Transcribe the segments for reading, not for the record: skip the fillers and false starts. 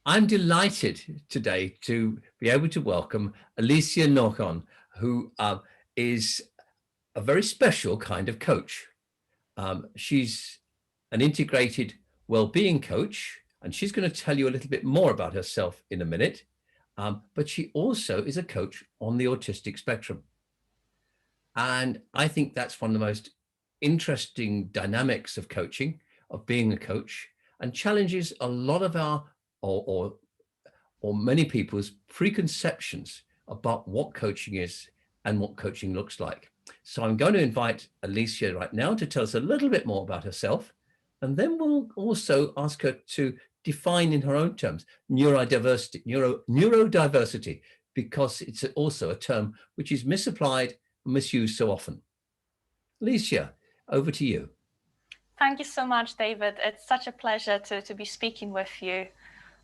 I'm delighted today to be able to welcome Alicja Nocon, who is a very special kind of coach. She's an integrated well-being coach, and she's going to tell you a little bit more about herself in a minute. But she also is a coach on the autistic spectrum. And I think that's one of the most interesting dynamics of coaching, of being a coach, and challenges a lot of our or many people's preconceptions about what coaching is and what coaching looks like. So I'm going to invite Alicja right now to tell us a little bit more about herself, and then we'll also ask her to define in her own terms neurodiversity, because it's also a term which is misapplied and misused so often. Alicja, over to you. Thank you so much, David. It's such a pleasure to be speaking with you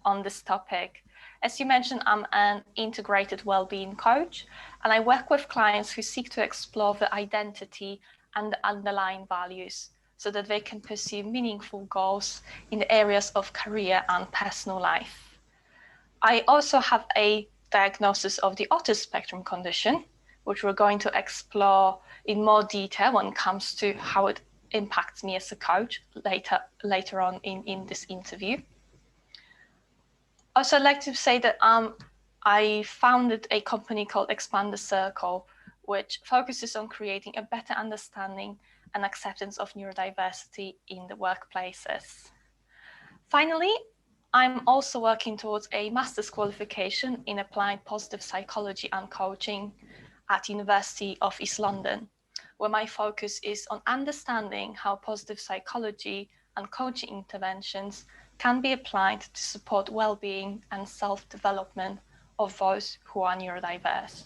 on this topic. As you mentioned, I'm an integrated well-being coach, and I work with clients who seek to explore the identity and the underlying values so that they can pursue meaningful goals in the areas of career and personal life. I also have a diagnosis of the autistic spectrum condition, which we're going to explore in more detail when it comes to how it impacts me as a coach later on in this interview. Also, I'd like to say that I founded a company called Expand the Circle, which focuses on creating a better understanding and acceptance of neurodiversity in the workplaces. Finally, I'm also working towards a master's qualification in applied positive psychology and coaching at University of East London, where my focus is on understanding how positive psychology and coaching interventions can be applied to support well-being and self-development of those who are neurodiverse.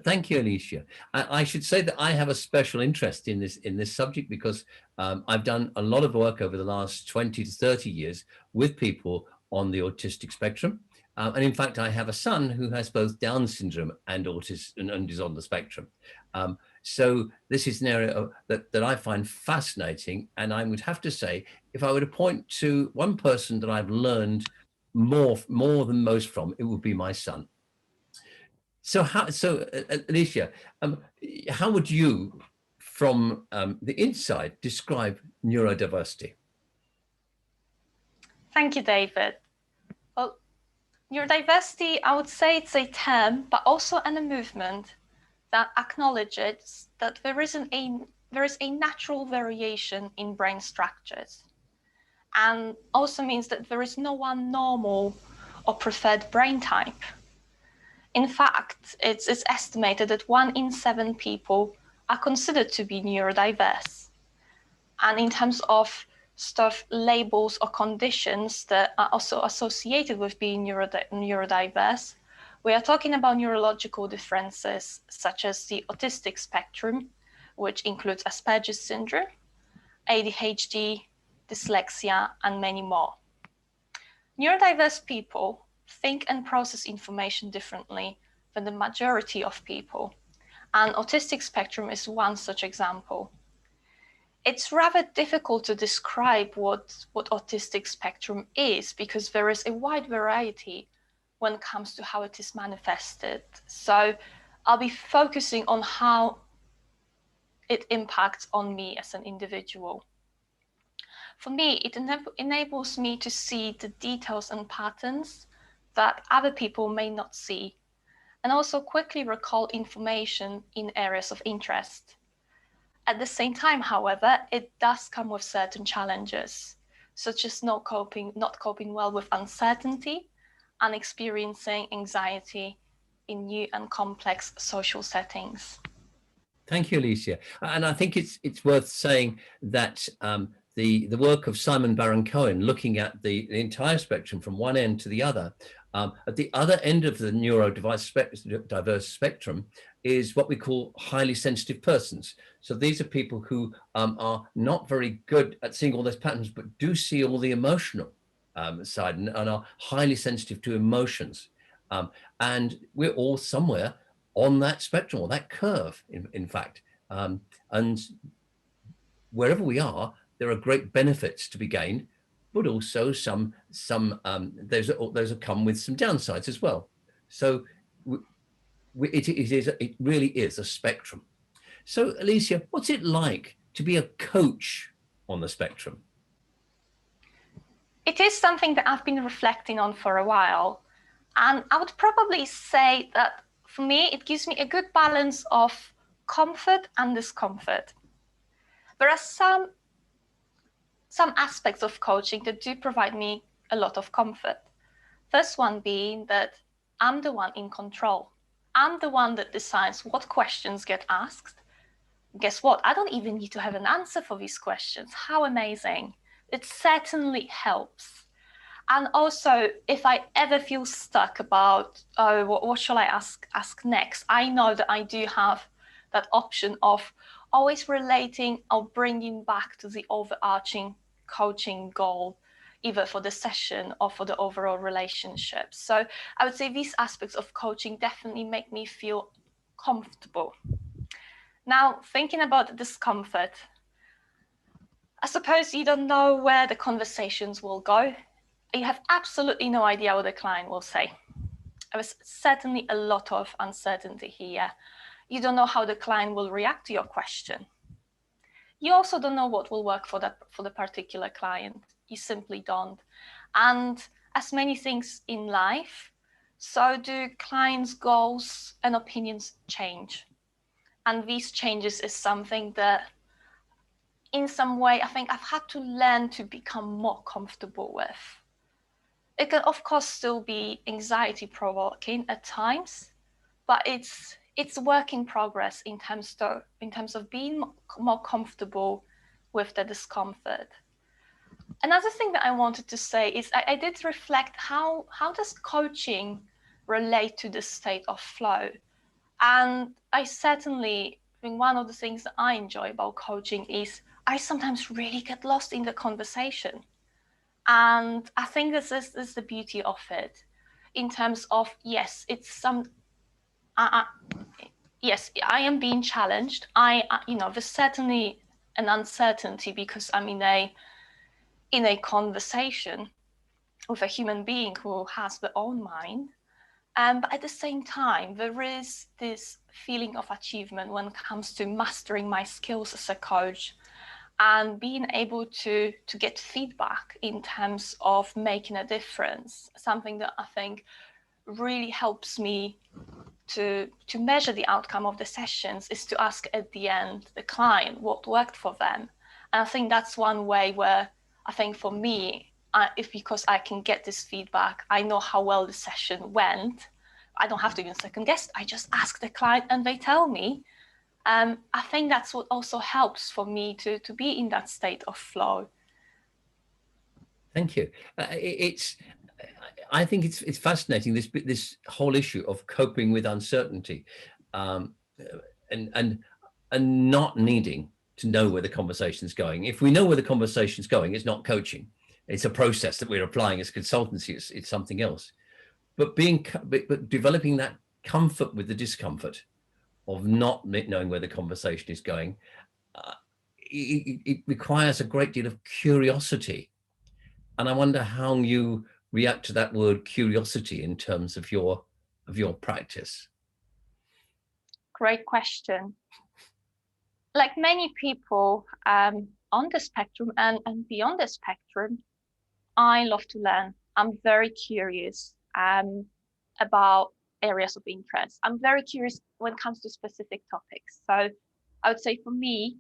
Thank you, Alicja. I should say that I have a special interest in this subject because I've done a lot of work over the last 20 to 30 years with people on the autistic spectrum. And in fact, I have a son who has both Down syndrome and autism and is on the spectrum. So this is an area that I find fascinating. And I would have to say, if I were to point to one person that I've learned more than most from, it would be my son. So Alicja, how would you, from the inside, describe neurodiversity? Thank you, David. Well, neurodiversity, I would say it's a term, but also a movement that acknowledges that there is a natural variation in brain structures, and also means that there is no one normal or preferred brain type. In fact, it's estimated that 1 in 7 people are considered to be neurodiverse. And in terms of labels or conditions that are also associated with being neurodiverse, we are talking about neurological differences such as the autistic spectrum, which includes Asperger's syndrome, ADHD, dyslexia, and many more. Neurodiverse people think and process information differently than the majority of people, and autistic spectrum is one such example. It's rather difficult to describe what autistic spectrum is because there is a wide variety when it comes to how it is manifested. So I'll be focusing on how it impacts on me as an individual. For me, it enables me to see the details and patterns that other people may not see, and also quickly recall information in areas of interest. At the same time, however, it does come with certain challenges, such as not coping well with uncertainty and experiencing anxiety in new and complex social settings. Thank you, Alicja. And I think it's worth saying that the work of Simon Baron-Cohen, looking at the entire spectrum from one end to the other, at the other end of the neurodiverse spectrum is what we call highly sensitive persons. So these are people who are not very good at seeing all those patterns, but do see all the emotional side and are highly sensitive to emotions. And we're all somewhere on that spectrum or that curve, in fact. And wherever we are, there are great benefits to be gained but also those have come with some downsides as well. So it really is a spectrum. So Alicia, what's it like to be a coach on the spectrum? It is something that I've been reflecting on for a while. And I would probably say that for me, it gives me a good balance of comfort and discomfort. There are some aspects of coaching that do provide me a lot of comfort. First one being that I'm the one in control. I'm the one that decides what questions get asked. Guess what? I don't even need to have an answer for these questions. How amazing. It certainly helps. And also, if I ever feel stuck about, oh, what shall I ask next? I know that I do have that option of always relating or bringing back to the overarching coaching goal, either for the session or for the overall relationship. So I would say these aspects of coaching definitely make me feel comfortable. Now, thinking about the discomfort, I suppose you don't know where the conversations will go. You have absolutely no idea what the client will say. There's certainly a lot of uncertainty here. You don't know how the client will react to your question. You also don't know what will work for the particular client. You simply don't. And as many things in life, so do clients' goals and opinions change. And these changes is something that in some way, I think I've had to learn to become more comfortable with. It can, of course, still be anxiety provoking at times, but it's work in progress in terms of being more comfortable with the discomfort. Another thing that I wanted to say is I did reflect how does coaching relate to the state of flow? And I certainly think one of the things that I enjoy about coaching is I sometimes really get lost in the conversation. And I think this is the beauty of it in terms of, yes, yes, I am being challenged. There's certainly an uncertainty because I'm in a conversation with a human being who has their own mind. But at the same time, there is this feeling of achievement when it comes to mastering my skills as a coach and being able to get feedback in terms of making a difference, something that I think really helps me to measure the outcome of the sessions is to ask at the end the client what worked for them. And I think that's one way where I think for me, because I can get this feedback, I know how well the session went. I don't have to even second guess. I just ask the client and they tell me. I think that's what also helps for me to be in that state of flow. Thank you. I think it's fascinating, this whole issue of coping with uncertainty, and not needing to know where the conversation's going. If we know where the conversation's going, it's not coaching. It's a process that we're applying as consultancy. It's something else. But developing that comfort with the discomfort of not knowing where the conversation is going, it requires a great deal of curiosity. And I wonder how you react to that word curiosity in terms of your practice. Great question. Like many people on the spectrum and beyond the spectrum, I love to learn. I'm very curious about areas of interest. I'm very curious when it comes to specific topics. So I would say for me,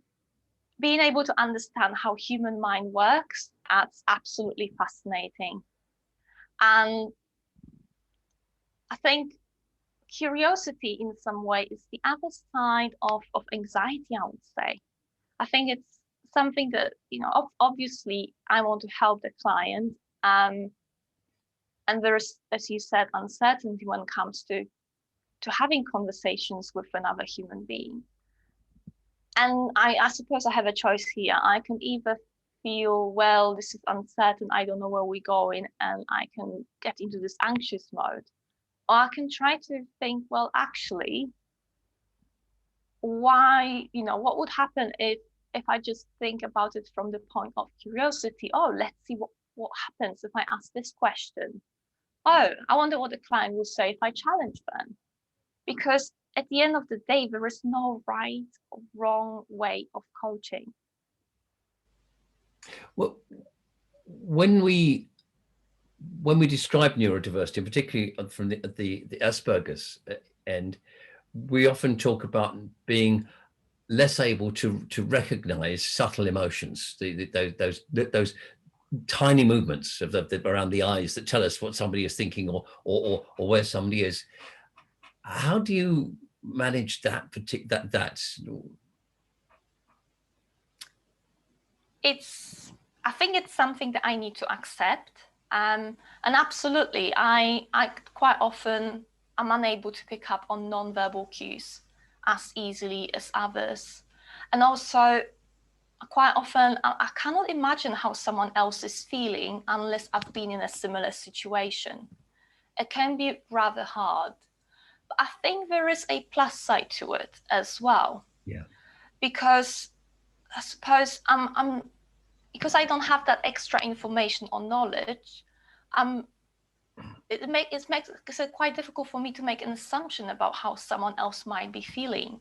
being able to understand how human mind works, that's absolutely fascinating. And I think curiosity in some way is the other side of anxiety, I would say. I think it's something that, obviously I want to help the client. And there's, as you said, uncertainty when it comes to having conversations with another human being. And I suppose I have a choice here. I can either feel, well, this is uncertain, I don't know where we're going, and I can get into this anxious mode. Or I can try to think, well, actually, why, what would happen if I just think about it from the point of curiosity? Oh, let's see what happens if I ask this question? Oh, I wonder what the client will say if I challenge them. Because at the end of the day, there is no right or wrong way of coaching. Well, when we describe neurodiversity, particularly from the Asperger's end, we often talk about being less able to recognize subtle emotions, those tiny movements of around the eyes that tell us what somebody is thinking or where somebody is. How do you manage that I think it's something that I need to accept. And absolutely, I quite often am unable to pick up on non-verbal cues as easily as others. And also, quite often, I cannot imagine how someone else is feeling unless I've been in a similar situation. It can be rather hard. But I think there is a plus side to it as well. Yeah. Because I suppose because I don't have that extra information or knowledge, it makes it quite difficult for me to make an assumption about how someone else might be feeling.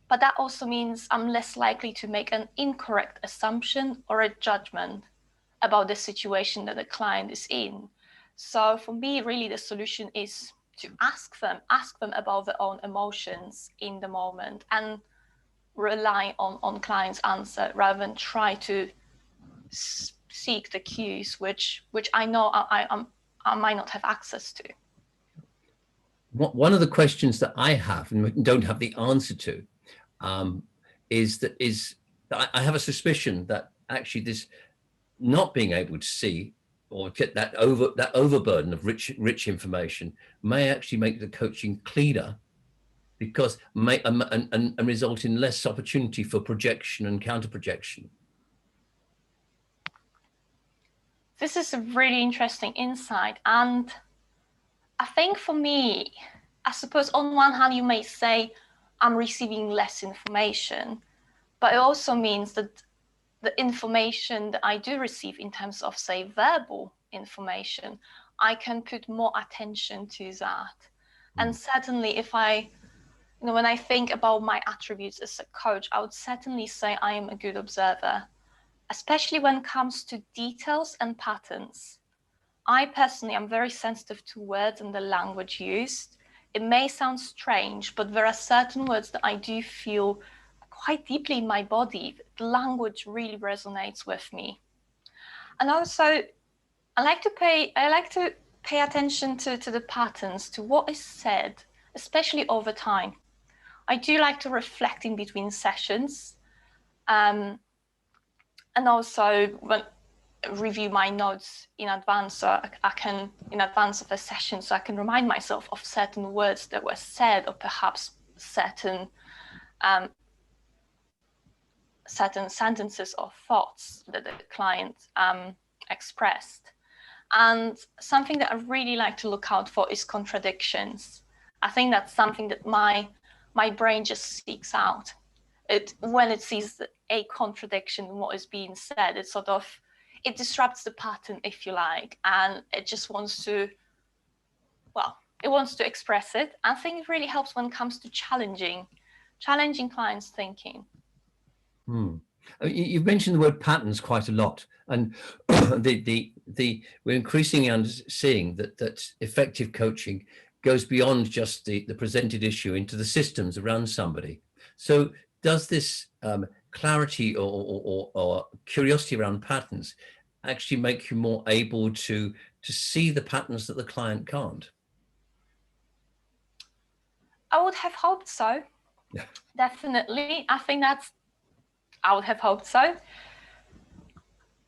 But that also means I'm less likely to make an incorrect assumption or a judgment about the situation that the client is in. So for me, really, the solution is to ask them about their own emotions in the moment and rely on client's answer rather than try to seek the cues which I know I might not have access to. One of the questions that I have and don't have the answer to is that I have a suspicion that actually this not being able to see or get that overburden of rich information may actually make the coaching cleaner, because and result in less opportunity for projection and counter projection. This is a really interesting insight, and I think for me, I suppose on one hand you may say I'm receiving less information, but it also means that the information that I do receive in terms of, say, verbal information, I can put more attention to that. And certainly if when I think about my attributes as a coach, I would certainly say I am a good observer, especially when it comes to details and patterns. I personally am very sensitive to words and the language used. It may sound strange, but there are certain words that I do feel quite deeply in my body. The language really resonates with me. And also, I like to pay attention to the patterns, to what is said, especially over time. I do like to reflect in between sessions, and also review my notes in advance, so I can, in advance of a session, so I can remind myself of certain words that were said, or perhaps certain sentences or thoughts that the client expressed. And something that I really like to look out for is contradictions. I think that's something that my brain just seeks out. When it sees a contradiction in what is being said, it disrupts the pattern, if you like, and it just wants to express it. I think it really helps when it comes to challenging clients' thinking. You've mentioned the word patterns quite a lot, and we're increasingly seeing that effective coaching goes beyond just the presented issue into the systems around somebody. So does this clarity or curiosity around patterns actually make you more able to see the patterns that the client can't? I would have hoped so. Yeah. Definitely. I would have hoped so.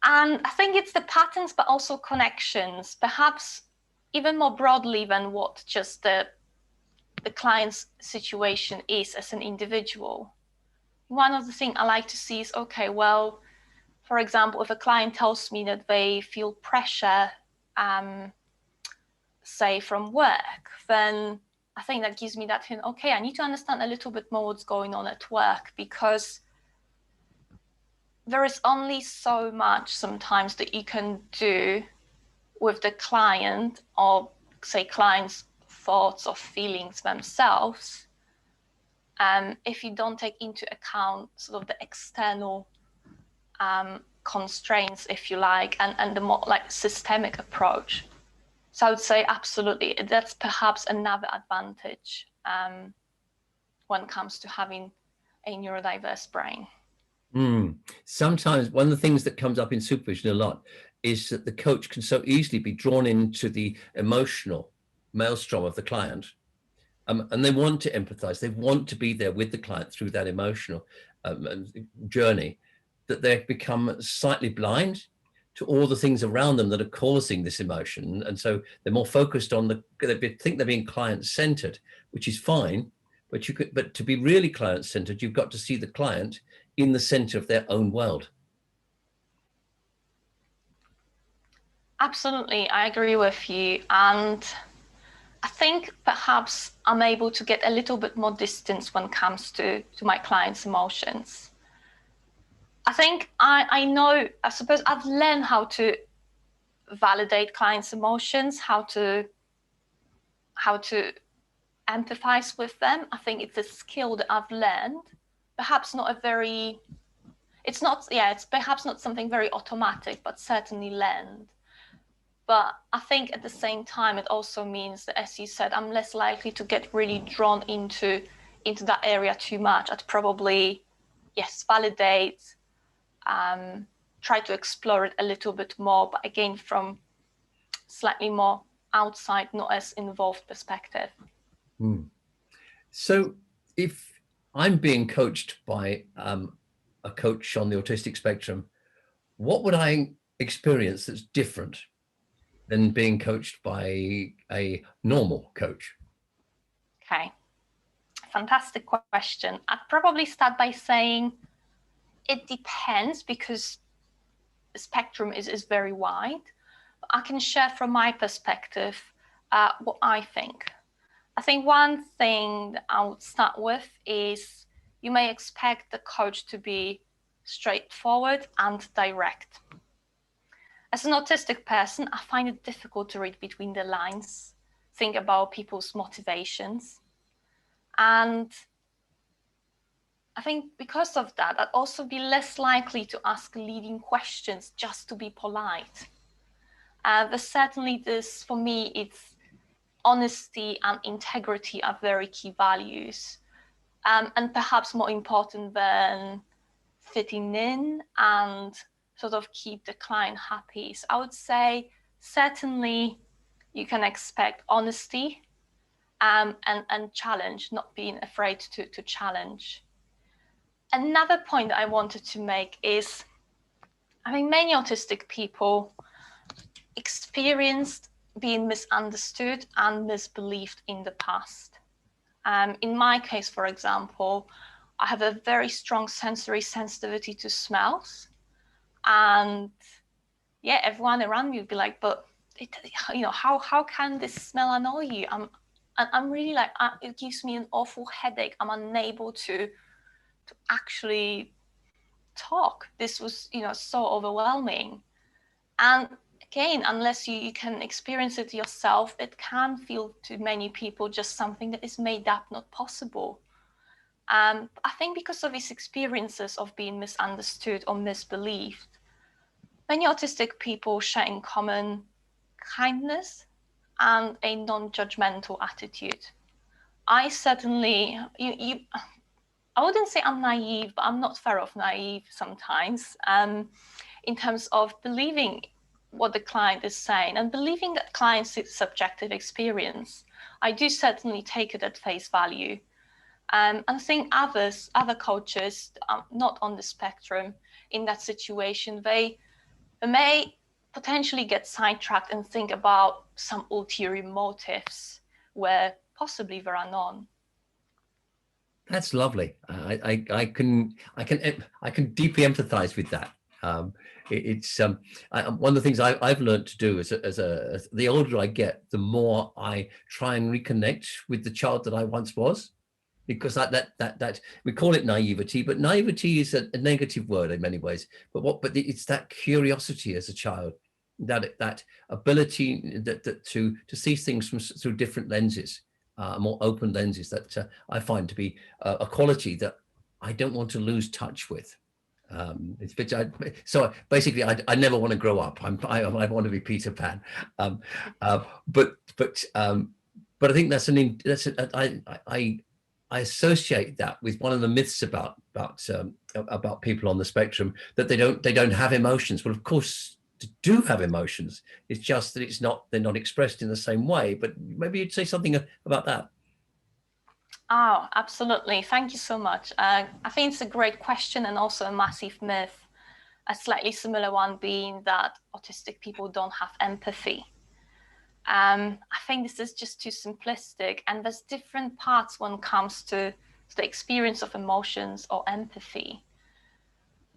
And I think it's the patterns, but also connections, perhaps even more broadly than what just the client's situation is as an individual. One of the things I like to see is, okay, well, for example, if a client tells me that they feel pressure, say from work, then I think that gives me that hint, okay, I need to understand a little bit more what's going on at work, because there is only so much sometimes that you can do with the client, or say client's thoughts or feelings themselves, if you don't take into account sort of the external constraints, if you like, and the more like systemic approach. So I would say absolutely, that's perhaps another advantage when it comes to having a neurodiverse brain. Sometimes one of the things that comes up in supervision a lot is that the coach can so easily be drawn into the emotional maelstrom of the client. And they want to empathize. They want to be there with the client through that emotional journey, that they become slightly blind to all the things around them that are causing this emotion. And so they're more focused on they think they're being client-centered, which is fine. But to be really client-centered, you've got to see the client in the center of their own world. Absolutely, I agree with you. And I think perhaps I'm able to get a little bit more distance when it comes to my clients' emotions. I think I know, I suppose I've learned how to validate clients' emotions, how to empathize with them. I think it's a skill that I've learned. Perhaps not a very, it's perhaps not something very automatic, but certainly learned. But I think at the same time, it also means that, as you said, I'm less likely to get really drawn into that area too much. I'd probably, yes, validate, try to explore it a little bit more, but again, from slightly more outside, not as involved perspective. So if I'm being coached by a coach on the autistic spectrum, what would I experience that's different than being coached by a normal coach? Okay, fantastic question. I'd probably start by saying it depends, because the spectrum is very wide. I can share from my perspective what I think. I think one thing that I would start with is you may expect the coach to be straightforward and direct. As an autistic person, I find it difficult to read between the lines, think about people's motivations. And I think because of that, I'd also be less likely to ask leading questions just to be polite. There's certainly this, for me, it's honesty and integrity are very key values. And perhaps more important than fitting in and sort of keep the client happy. So I would say certainly you can expect honesty and challenge, not being afraid to challenge. Another point that I wanted to make is, I think many autistic people experienced being misunderstood and misbelieved in the past. In my case, for example, I have a very strong sensory sensitivity to smells. And yeah, everyone around me would be like, but how can this smell annoy you? I'm really like, it gives me an awful headache. I'm unable to actually talk. This was, so overwhelming. And again, unless you can experience it yourself, it can feel to many people just something that is made up, not possible. I think because of these experiences of being misunderstood or misbelieved, many autistic people share in common kindness and a non-judgmental attitude. I certainly, I wouldn't say I'm naive, but I'm not far off naive sometimes, in terms of believing what the client is saying and believing that client's subjective experience. I do certainly take it at face value. And I think other coaches, not on the spectrum, in that situation, they may potentially get sidetracked and think about some ulterior motives where possibly there are none. That's lovely. I can deeply empathize with that. It's one of the things I've learned to do as the older I get, the more I try and reconnect with the child that I once was. because that we call it naivety, but naivety is a negative word in many ways. But it's that curiosity as a child, that ability to see things through different lenses, more open lenses, that I find to be a quality that I don't want to lose touch with. So basically, I never want to grow up. I want to be Peter Pan. But I think I associate that with one of the myths about people on the spectrum, that they don't have emotions. Well, of course, they do have emotions. It's just that they're not expressed in the same way. But maybe you'd say something about that. Oh, absolutely. Thank you so much. I think it's a great question and also a massive myth. A slightly similar one being that autistic people don't have empathy. I think this is just too simplistic, and there's different parts when it comes to the experience of emotions or empathy.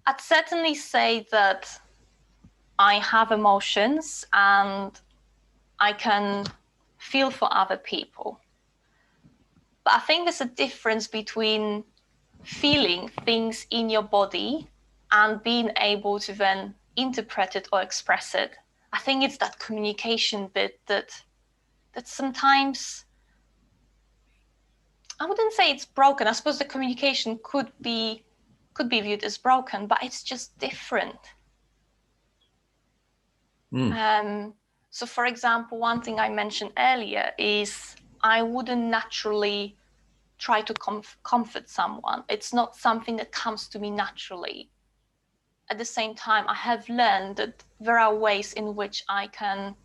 I'd certainly say that I have emotions and I can feel for other people. But I think there's a difference between feeling things in your body and being able to then interpret it or express it. I think it's that communication bit that sometimes, I wouldn't say it's broken. I suppose the communication could be viewed as broken, but it's just different. So for example, one thing I mentioned earlier is I wouldn't naturally try to comfort someone. It's not something that comes to me naturally. At the same time, I have learned that there are ways in which I can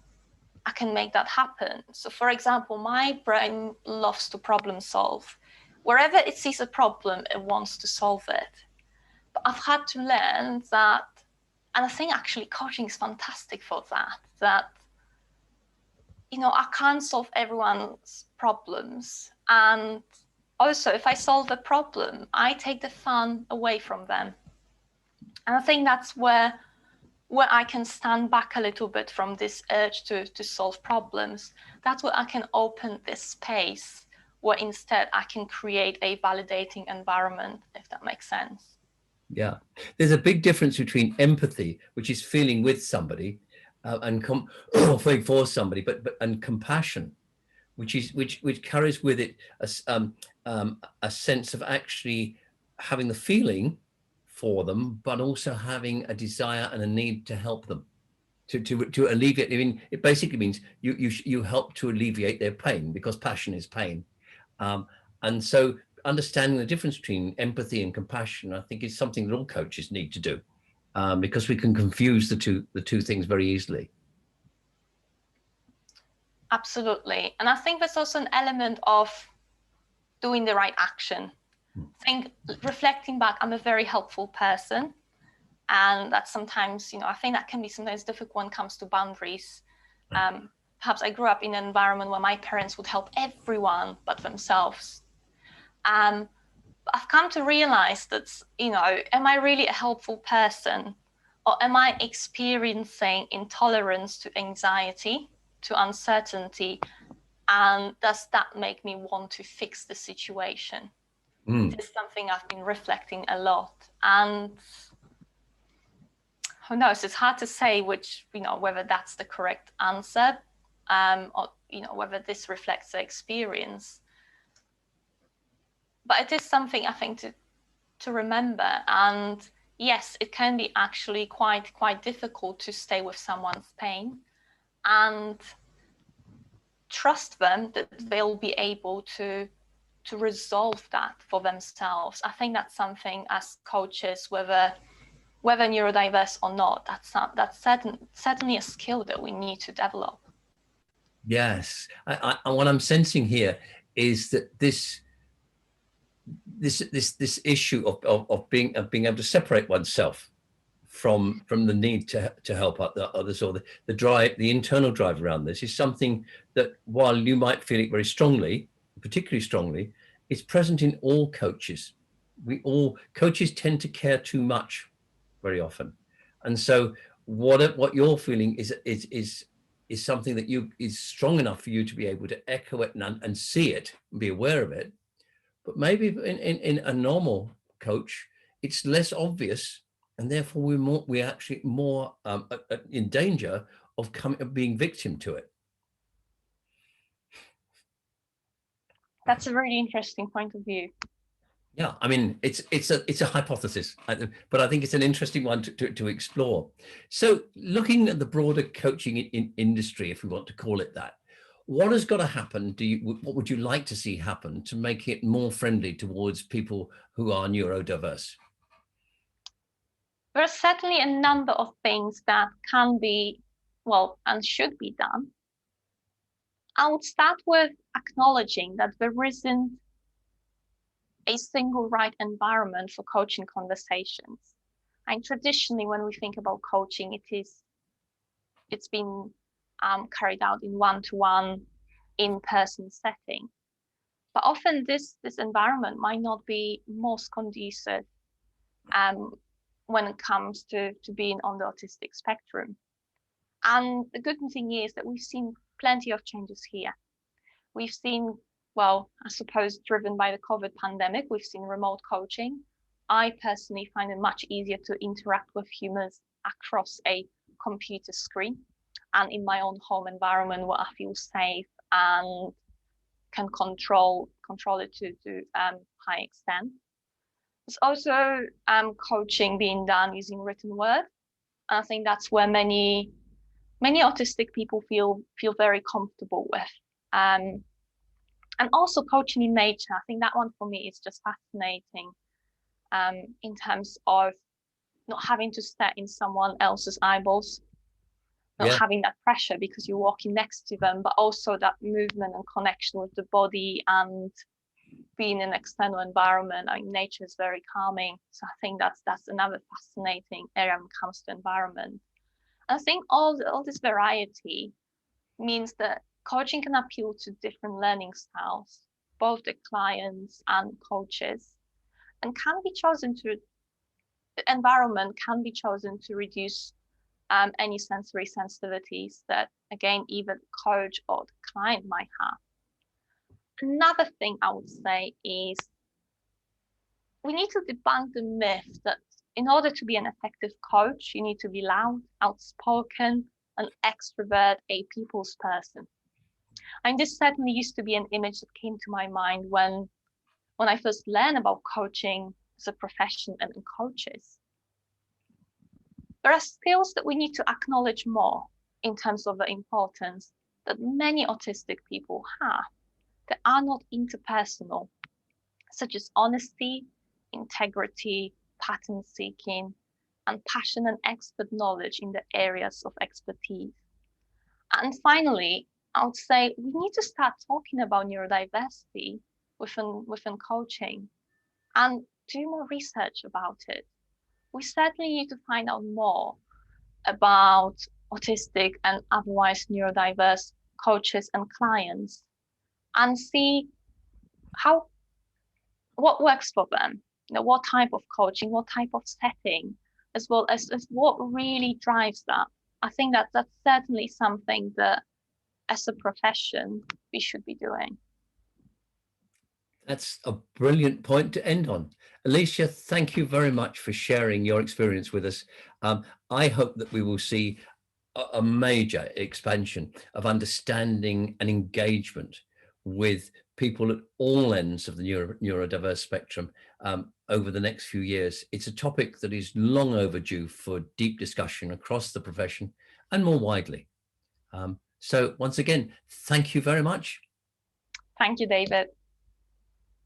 make that happen. So for example, my brain loves to problem solve. Wherever it sees a problem, it wants to solve it. But I've had to learn that, and I think actually coaching is fantastic for that, I can't solve everyone's problems. And also, if I solve a problem, I take the fun away from them. And I think that's where I can stand back a little bit from this urge to solve problems. That's where I can open this space where instead I can create a validating environment, if that makes sense. Yeah, there's a big difference between empathy, which is feeling with somebody, and feeling for somebody, and compassion, which carries with it a sense of actually having the feeling for them, but also having a desire and a need to help them, to alleviate. I mean, it basically means you help to alleviate their pain, because passion is pain, and so understanding the difference between empathy and compassion, I think, is something that all coaches need to do, because we can confuse the two things very easily. Absolutely. And I think there's also an element of doing the right action. I think, reflecting back, I'm a very helpful person. And that sometimes, I think that can be sometimes difficult when it comes to boundaries. Perhaps I grew up in an environment where my parents would help everyone but themselves. I've come to realize that, am I really a helpful person? Or am I experiencing intolerance to anxiety, to uncertainty? And does that make me want to fix the situation? This is something I've been reflecting a lot. And who knows, it's hard to say whether that's the correct answer, or, whether this reflects the experience. But it is something I think to remember. And yes, it can be actually quite difficult to stay with someone's pain and trust them that they'll be able to resolve that for themselves. I think that's something as coaches, whether neurodiverse or not, that's certainly a skill that we need to develop. Yes, what I'm sensing here is that this issue of being able to separate oneself from the need to help others, or the internal drive around this, is something that, while you might feel it very strongly, particularly strongly, it's present in all coaches. Coaches tend to care too much very often, and so what you're feeling is something that is strong enough for you to be able to echo it and see it and be aware of it, but maybe in a normal coach, it's less obvious, and therefore we're actually more in danger of being victim to it. That's a really interesting point of view. Yeah, I mean, it's a hypothesis, but I think it's an interesting one to explore. So looking at the broader coaching industry, if we want to call it that, what has got to happen? What would you like to see happen to make it more friendly towards people who are neurodiverse? There are certainly a number of things that can be, well, and should be done. I would start with acknowledging that there isn't a single right environment for coaching conversations. And traditionally, when we think about coaching, it's been carried out in one-to-one, in-person setting. But often this environment might not be most conducive when it comes to being on the autistic spectrum. And the good thing is that we've seen plenty of changes here. We've seen, well, I suppose driven by the COVID pandemic, we've seen remote coaching. I personally find it much easier to interact with humans across a computer screen and in my own home environment where I feel safe and can control it to high extent. There's also coaching being done using written word. And I think that's where many autistic people feel very comfortable with. And also coaching in nature. I think that one for me is just fascinating in terms of not having to stare in someone else's eyeballs, not having that pressure because you're walking next to them, but also that movement and connection with the body and being in an external environment. I mean, nature is very calming. So I think that's another fascinating area when it comes to environment. I think all this variety means that coaching can appeal to different learning styles, both the clients and coaches, and the environment can be chosen to reduce any sensory sensitivities that, again, either the coach or the client might have. Another thing I would say is we need to debunk the myth that in order to be an effective coach, you need to be loud, outspoken, an extrovert, a people's person. And this certainly used to be an image that came to my mind when I first learned about coaching as a profession and coaches. There are skills that we need to acknowledge more in terms of the importance that many autistic people have that are not interpersonal, such as honesty, integrity, pattern seeking, and passion and expert knowledge in the areas of expertise. And finally, I would say we need to start talking about neurodiversity within coaching and do more research about it. We certainly need to find out more about autistic and otherwise neurodiverse coaches and clients and see what works for them, what type of coaching, what type of setting, as well as what really drives that. I think that's certainly something that as a profession we should be doing. That's a brilliant point to end on. Alicia, thank you very much for sharing your experience with us. I hope that we will see a major expansion of understanding and engagement with people at all ends of the neurodiverse spectrum over the next few years. It's a topic that is long overdue for deep discussion across the profession and more widely. So once again, thank you very much. Thank you, David.